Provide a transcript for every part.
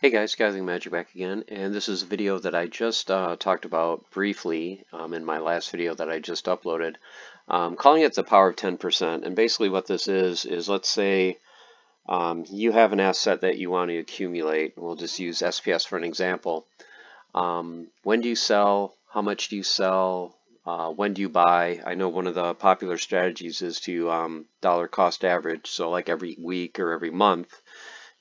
Hey guys, Gathering Magic back again, and this is a video that I just talked about briefly in my last video that I just uploaded, calling it the power of 10%. And basically what this is let's say you have an asset that you want to accumulate. We'll just use SPS for an example. When do you sell? How much do you sell? When do you buy? I know one of the popular strategies is to dollar cost average, so like every week or every month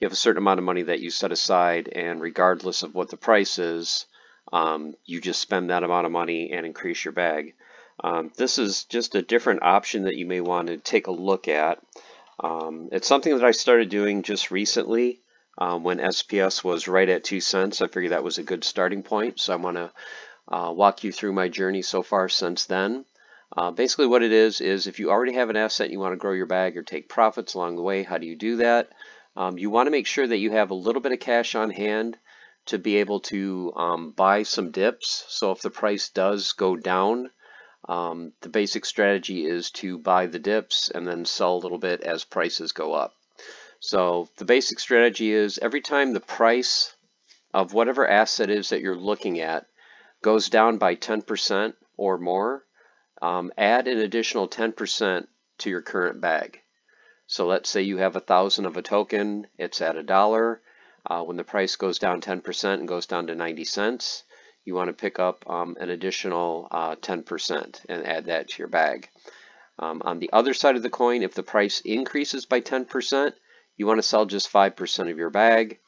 you have a certain amount of money that you set aside, and regardless of what the price is, you just spend that amount of money and increase your bag. This is just a different option that you may want to take a look at. It's something that I started doing just recently when SPS was right at 2 cents. I figured that was a good starting point, so I want to walk you through my journey so far since then. Basically what it is if you already have an asset and you want to grow your bag or take profits along the way, how do you do that? You want to make sure that you have a little bit of cash on hand to be able to buy some dips. So if the price does go down, the basic strategy is to buy the dips and then sell a little bit as prices go up. So the basic strategy is every time the price of whatever asset is that you're looking at goes down by 10% or more, add an additional 10% to your current bag. So let's say you have 1,000 of a token, it's at $1. When the price goes down 10% and goes down to 90 cents, you want to pick up an additional 10% and add that to your bag. On the other side of the coin, if the price increases by 10%, you want to sell just 5% of your bag.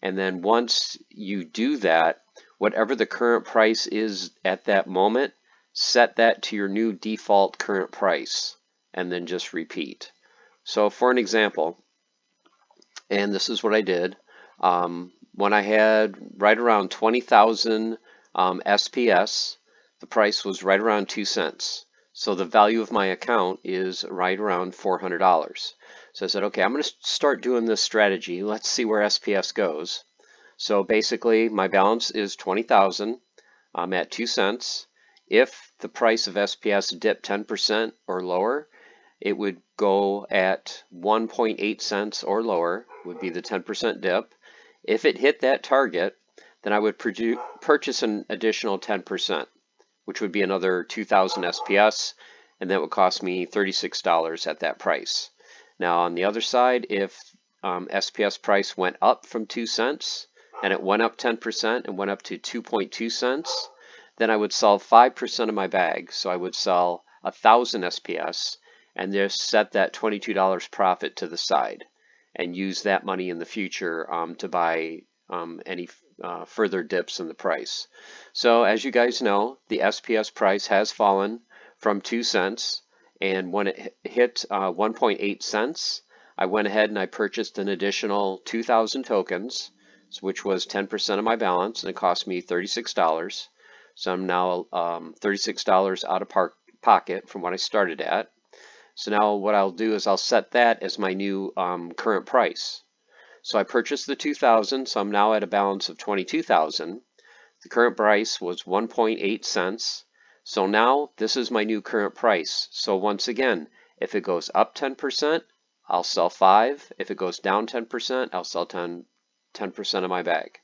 And then once you do that, whatever the current price is at that moment, set that to your new default current price and then just repeat. So for an example, and this is what I did, when I had right around 20,000 SPS, the price was right around 2 cents. So the value of my account is right around $400. So I said, okay, I'm going to start doing this strategy. Let's see where SPS goes. So basically my balance is 20,000. I'm at 2 cents. If the price of SPS dipped 10% or lower, it would go at 1.8 cents or lower, would be the 10% dip. If it hit that target, then I would purchase an additional 10%, which would be another 2,000 SPS, and that would cost me $36 at that price. Now on the other side, if SPS price went up from 2 cents, and it went up 10% and went up to 2.2 cents, then I would sell 5% of my bag. So I would sell 1,000 SPS, and just set that $22 profit to the side and use that money in the future to buy any further dips in the price. So as you guys know, the SPS price has fallen from 2 cents, and when it hit 1.8 cents, I went ahead and I purchased an additional 2,000 tokens, which was 10% of my balance, and it cost me $36. So I'm now $36 out of pocket from what I started at. So now what I'll do is I'll set that as my new current price. So I purchased the 2,000, so I'm now at a balance of 22,000. The current price was 1.8 cents. So now this is my new current price. So once again, if it goes up 10%, I'll sell 5. If it goes down 10%, I'll sell 10% of my bag.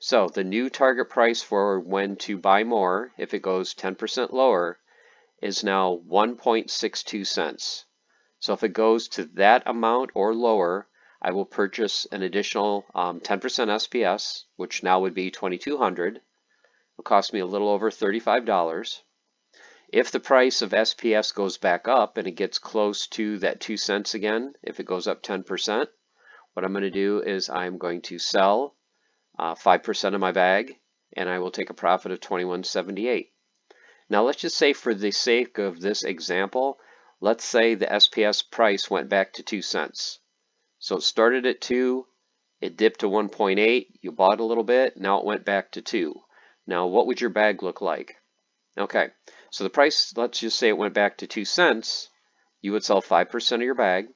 So the new target price for when to buy more, if it goes 10% lower, is now 1.62 cents. So if it goes to that amount or lower, I will purchase an additional 10% SPS, which now would be 2,200. It'll cost me a little over $35. If the price of SPS goes back up and it gets close to that 2 cents again, if it goes up 10%, what I'm going to do is I'm going to sell 5% of my bag, and I will take a profit of $21.78. Now let's just say, for the sake of this example, let's say the SPS price went back to 2 cents. So it started at 2, it dipped to 1.8, you bought a little bit, now it went back to 2. Now what would your bag look like? Okay, so the price, let's just say it went back to 2 cents, you would sell 5% of your bag,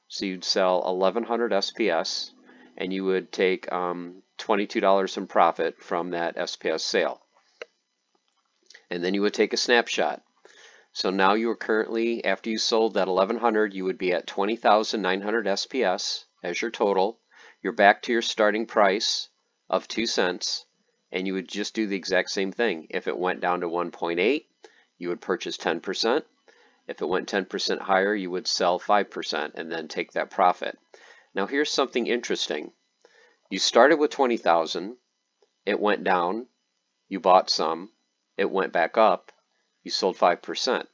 so you'd sell 1,100 SPS, and you would take $22 in profit from that SPS sale. And then you would take a snapshot. So now you are currently, after you sold that 1,100, you would be at 20,900 SPS as your total. you're back to your starting price of 2 cents, and you would just do the exact same thing. If it went down to 1.8, you would purchase 10%. If it went 10% higher, you would sell 5% and then take that profit. Now here's something interesting. You started with 20,000, it went down, you bought some, it went back up, you sold 5%.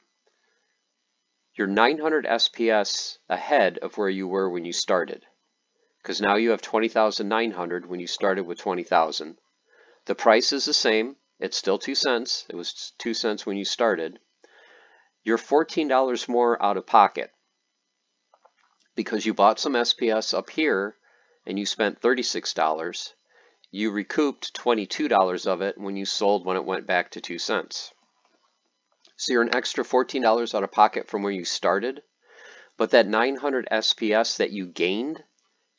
You're 900 SPS ahead of where you were when you started, because now you have 20,900 when you started with 20,000. The price is the same, it's still 2 cents, it was 2 cents when you started. You're $14 more out of pocket because you bought some SPS up here and you spent $36. You recouped $22 of it when you sold when it went back to 2 cents. So you're an extra $14 out of pocket from where you started, but that 900 SPS that you gained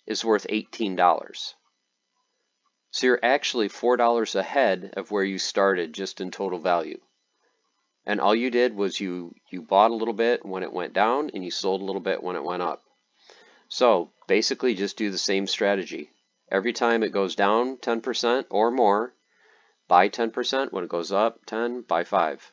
is worth $18. So you're actually $4 ahead of where you started just in total value. And all you did was you bought a little bit when it went down and you sold a little bit when it went up. So basically just do the same strategy. Every time it goes down 10% or more, buy 10%. When it goes up 10, buy 5.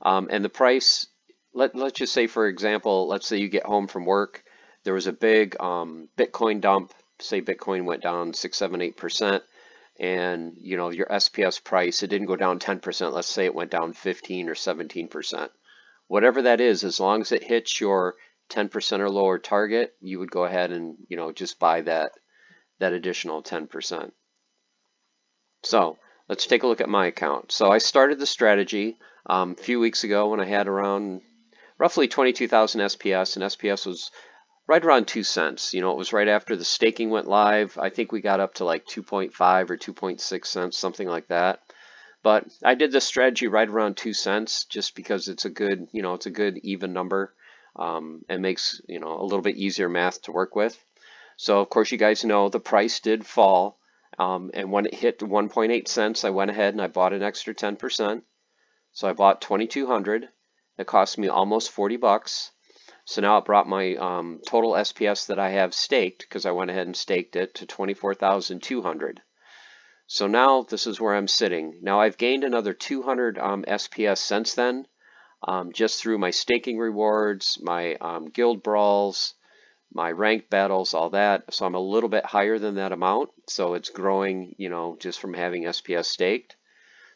And the price, let's just say, for example, let's say you get home from work, there was a big Bitcoin dump, say Bitcoin went down 6, 7, 8%, and your SPS price, it didn't go down 10%, let's say it went down 15 or 17%. Whatever that is, as long as it hits your 10% or lower target, you would go ahead and just buy that additional 10%. So let's take a look at my account. So I started the strategy a few weeks ago when I had around roughly 22,000 SPS, and SPS was right around 2 cents. It was right after the staking went live. I think we got up to like 2.5 or 2.6 cents, something like that. But I did this strategy right around 2 cents just because it's a good, it's a good even number. It makes, a little bit easier math to work with. So of course you guys know the price did fall. And when it hit 1.8 cents, I went ahead and I bought an extra 10%. So I bought 2,200. It cost me almost 40 bucks. So now it brought my total SPS that I have staked, because I went ahead and staked it, to 24,200. So now this is where I'm sitting. Now I've gained another 200 SPS since then, just through my staking rewards, my guild brawls, my ranked battles, all that. So I'm a little bit higher than that amount. So it's growing, just from having SPS staked.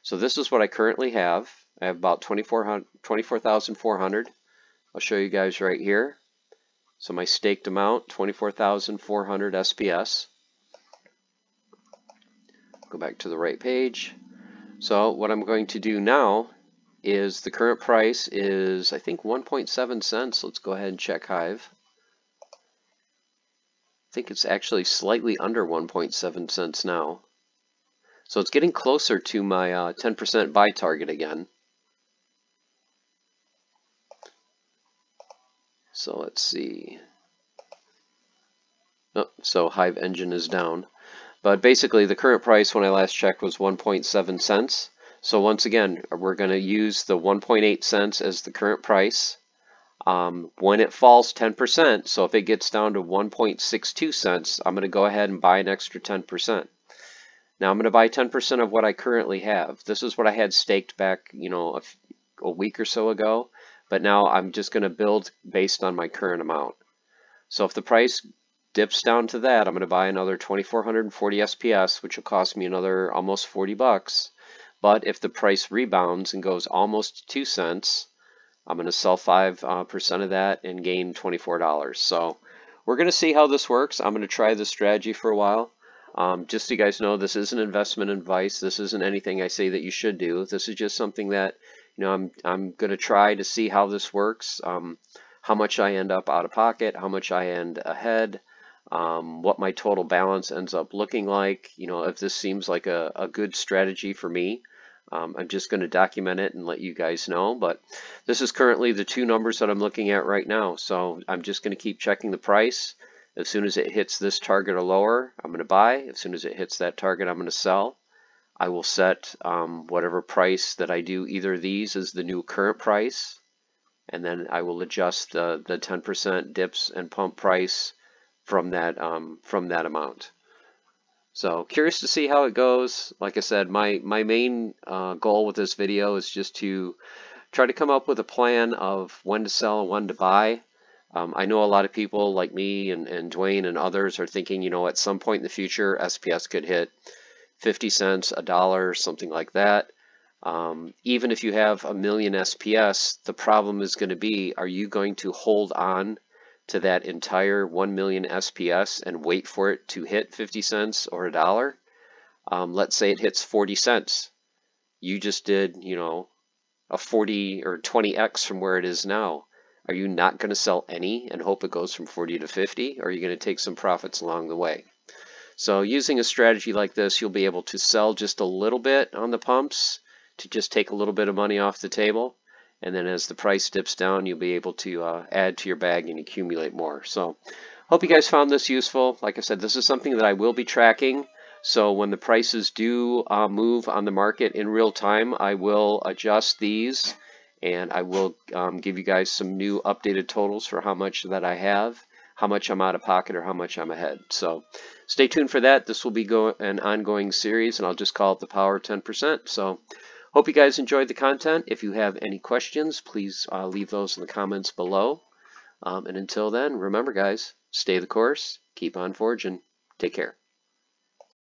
So this is what I currently have. I have about 24,400. I'll show you guys right here. So my staked amount, 24,400 SPS. Go back to the right page. So what I'm going to do now is the current price is, I think, 1.7 cents. Let's go ahead and check Hive. I think it's actually slightly under 1.7 cents now. So it's getting closer to my 10% buy target again. So let's see. Oh, so Hive Engine is down. But basically the current price when I last checked was 1.7 cents. So once again, we're going to use the 1.8 cents as the current price. When it falls 10%, so if it gets down to 1.62 cents, I'm going to go ahead and buy an extra 10%. Now I'm going to buy 10% of what I currently have. This is what I had staked back, a week or so ago. But now I'm just going to build based on my current amount. So if the price dips down to that, I'm going to buy another 2,440 SPS, which will cost me another almost 40 bucks. But if the price rebounds and goes almost 2 cents, I'm going to sell 5% of that and gain $24. So we're going to see how this works. I'm going to try this strategy for a while. Just so you guys know, this isn't investment advice. This isn't anything I say that you should do. This is just something that I'm going to try to see how this works, how much I end up out of pocket, how much I end ahead, what my total balance ends up looking like. If this seems like a good strategy for me, I'm just going to document it and let you guys know. But this is currently the two numbers that I'm looking at right now. So I'm just going to keep checking the price. As soon as it hits this target or lower, I'm going to buy. As soon as it hits that target, I'm going to sell. I will set whatever price that I do either of these as the new current price, and then I will adjust the 10% dips and pump price from that amount. So curious to see how it goes. Like I said, my main goal with this video is just to try to come up with a plan of when to sell and when to buy. I know a lot of people like me and Dwayne and others are thinking, you know, at some point in the future, SPS could hit 50 cents, $1, something like that. Even if you have 1,000,000 SPS, the problem is going to be, are you going to hold on to that entire 1,000,000 SPS and wait for it to hit 50 cents or $1? Let's say it hits 40 cents. You just did, you know, a 40 or 20x from where it is now. Are you not going to sell any and hope it goes from 40 to 50? Or are you going to take some profits along the way? So using a strategy like this, you'll be able to sell just a little bit on the pumps to just take a little bit of money off the table. And then as the price dips down, you'll be able to add to your bag and accumulate more. So hope you guys found this useful. Like I said, this is something that I will be tracking. So when the prices do move on the market in real time, I will adjust these and I will give you guys some new updated totals for how much that I have, how much I'm out of pocket or how much I'm ahead. So stay tuned for that. This will be an ongoing series and I'll just call it the Power of 10%. So hope you guys enjoyed the content. If you have any questions, please leave those in the comments below. And until then, remember guys, stay the course, keep on forging. Take care.